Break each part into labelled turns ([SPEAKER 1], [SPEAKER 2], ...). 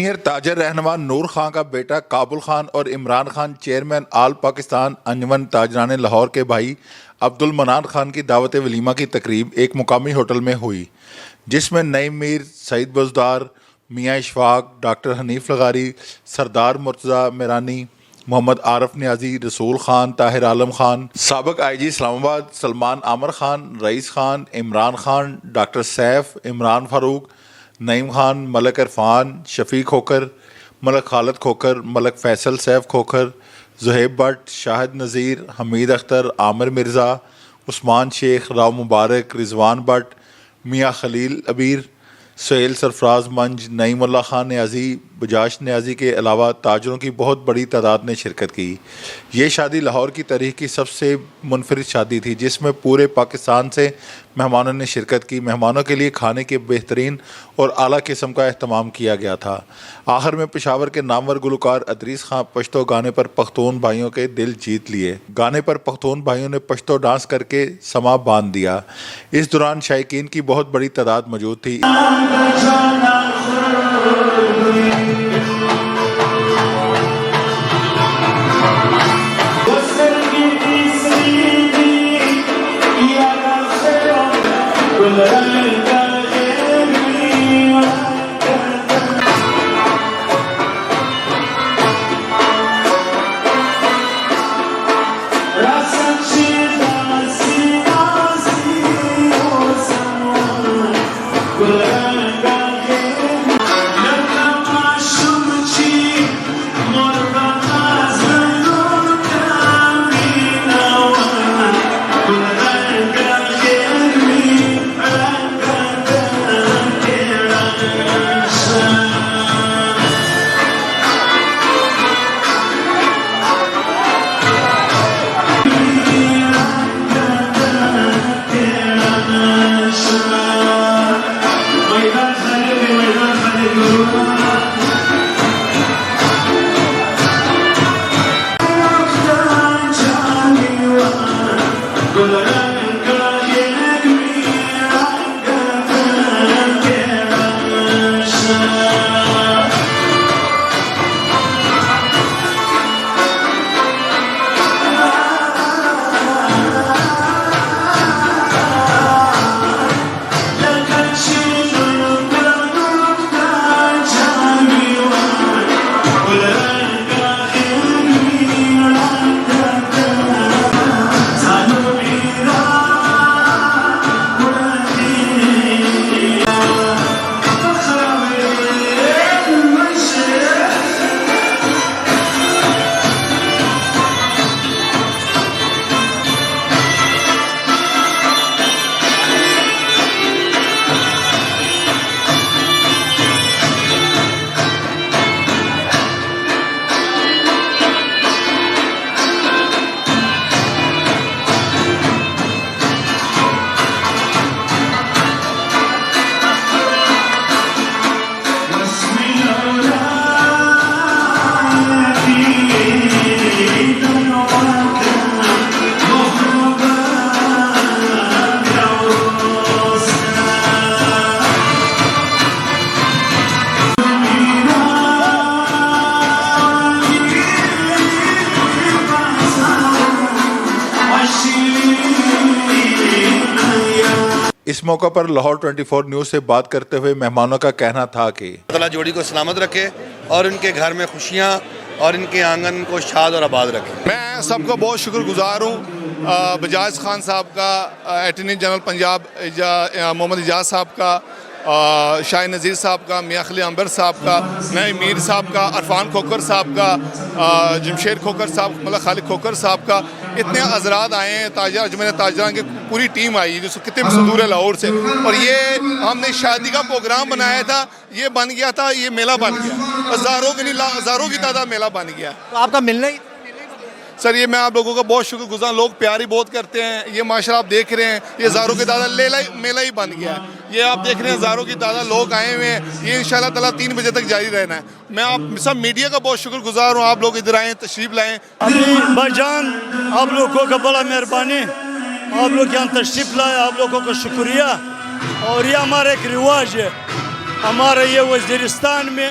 [SPEAKER 1] Senior تاجر رہنما نور خان کا بیٹا کابل خان اور عمران خان چیئرمین آل پاکستان انجمن تاجران لاہور کے بھائی عبد المنان خان کی دعوت ولیمہ کی تقریب ایک مقامی ہوٹل میں ہوئی، جس میں نعیم میر، سعید بزدار، میاں اشفاق، ڈاکٹر حنیف لغاری، سردار مرتضیٰ میرانی، محمد عارف نیازی، رسول خان، طاہر عالم خان، سابق آئی G Islamabad Salman Aamir Khan, Rais Khan, Imran Khan, doctor Saif, Imran Farooq, Naeem Khan, Malik Irfan, Shafiq Khokhar, Malik Khalid Khokhar, Malik Faisal Saif Khokhar, Zohaib Butt, Shahid Nazir, Hameed Akhtar, Aamir Mirza, Usman Sheikh, Rao Mubarak, Rizwan but, میاں خلیل عبیر، سہیل سرفراز منج، نعیم اللہ خان نیازی، بجاش نیازی کے علاوہ تاجروں کی بہت بڑی تعداد نے شرکت کی۔ یہ شادی لاہور کی تاریخ کی سب سے منفرد شادی تھی، جس میں پورے پاکستان سے مہمانوں نے شرکت کی۔ مہمانوں کے لیے کھانے کے بہترین اور اعلیٰ قسم کا اہتمام کیا گیا تھا۔ آخر میں پشاور کے نامور گلوکار ادریس خان پشتو گانے پر پختون بھائیوں کے دل جیت لیے۔ گانے پر پختون بھائیوں نے پشتو ڈانس کر کے سما باندھ دیا۔ اس دوران شائقین کی بہت بڑی تعداد موجود تھی۔ اس موقع پر لاہور 24 نیوز سے بات کرتے ہوئے مہمانوں کا کہنا تھا کہ
[SPEAKER 2] اللہ تعالیٰ جوڑی کو سلامت رکھے اور ان کے گھر میں خوشیاں اور ان کے آنگن کو شاد اور آباد رکھے۔
[SPEAKER 3] میں سب کا بہت شکر گزار ہوں، بجاج خان صاحب کا، اٹارنی جنرل پنجاب محمد اجاز صاحب کا، شاہد نذیر صاحب کا، میاں خلیل عنبر صاحب کا، نعیم میر صاحب کا، عرفان کھوکھر صاحب کا، جمشید کھوکھر صاحب، ملک خالد کھوکھر صاحب کا، اتنے حضرات آئے ہیں، تاجر انجمن تاجران کی پوری ٹیم آئی ہے جو کتنے صدور ہے لاہور سے، اور یہ ہم نے شادی کا پروگرام بنایا تھا، یہ بن گیا تھا، یہ میلہ بن گیا، ہزاروں کی تعداد میلہ بن گیا۔
[SPEAKER 4] تو آپ کا ملنا ہی
[SPEAKER 3] سر یہ میں آپ لوگوں کا بہت شکر گزار، لوگ پیاری بہت کرتے ہیں، یہ ماشاءاللہ آپ دیکھ رہے ہیں، یہ ہزاروں کی تعداد میلہ ہی بن گیا ہے، یہ آپ دیکھ رہے ہیں ہزاروں کی تعداد لوگ آئے ہوئے ہیں، یہ انشاءاللہ تعالیٰ 3 بجے تک جاری رہنا ہے۔ میں آپ سب میڈیا کا بہت شکر گزار ہوں، آپ لوگ ادھر آئیں، تشریف لائیں۔
[SPEAKER 5] بھائی جان آپ لوگوں کا بڑا مہربانی، آپ لوگ یہاں تشریف لائے، آپ لوگوں کا شکریہ۔ اور یہ ہمارا ایک رواج ہے، ہمارے یہ وزیرستان میں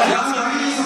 [SPEAKER 4] 1500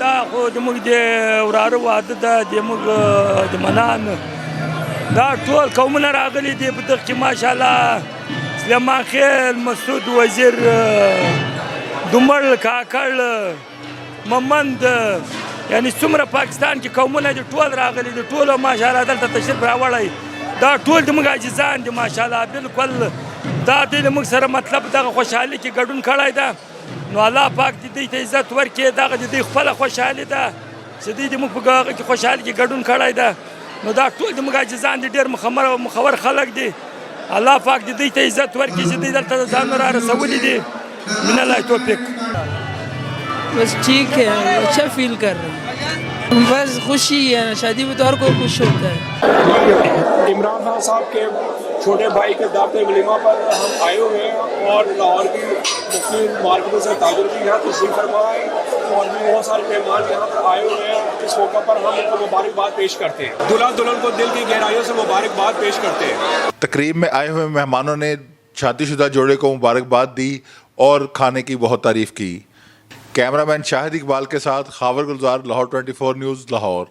[SPEAKER 6] دا خو زموږ د وراره واده ده، زموږ د منان دا ټول قومونه راغلي دي په دغه کې ماشاءالله. سلیمان خیل، مسعود وزیر، دومړ کاکړ، ممند، یعنی څومره پاکستان کې قومونه دي ټول راغلي دي، ټول ماشاءالله دلته تشریف راوړی. دا ټول زموږ عزیزان دي ماشاءالله. بالکل دا دوی له موږ سره مطلب دغه خوشحالي کې ګډون کړی ده. نو الله پاک دې دوی ته عزت ورکړي، دغه د دوی خپله خوشحالي ده چې دوی د موږ په هغه کې خوشحالي کې ګډون کړی ده. نو دا ټول زموږ عزیزان دي، ډېر مخور خلک دي. الله پاک دې دوی ته عزت ورکړي چې دوی دلته ځانونه را رسولي دي. من الله توفیق.
[SPEAKER 7] بس ٹھیک ہے، اچھا فیل کر رہے ہیں، بس خوشی ہے، شادی میں تو ہر کوئی خوش ہوتا ہے۔
[SPEAKER 8] عمران خان صاحب کے چھوٹے بھائی کے دعوت ولیمہ پر ہم آئے ہوئے ہیں اور لاہور کی مختلف مارکیٹوں سے تاجر بھی یہاں تشریف فرما ہے اور بھی بہت سارے مہمان یہاں پر آئے ہوئے ہیں۔ اس موقع پر ہم ان کو مبارکباد پیش کرتے ہیں، دلہا دلہن کو دل کی گہرائیوں سے مبارکباد پیش کرتے ہیں۔
[SPEAKER 1] تقریب میں آئے ہوئے مہمانوں نے شادی شدہ جوڑے کو مبارکباد دی اور کھانے کی بہت تعریف کی۔ کیمرہ مین شاہد اقبال کے ساتھ خاور گلزار، لاہور 24 نیوز، لاہور۔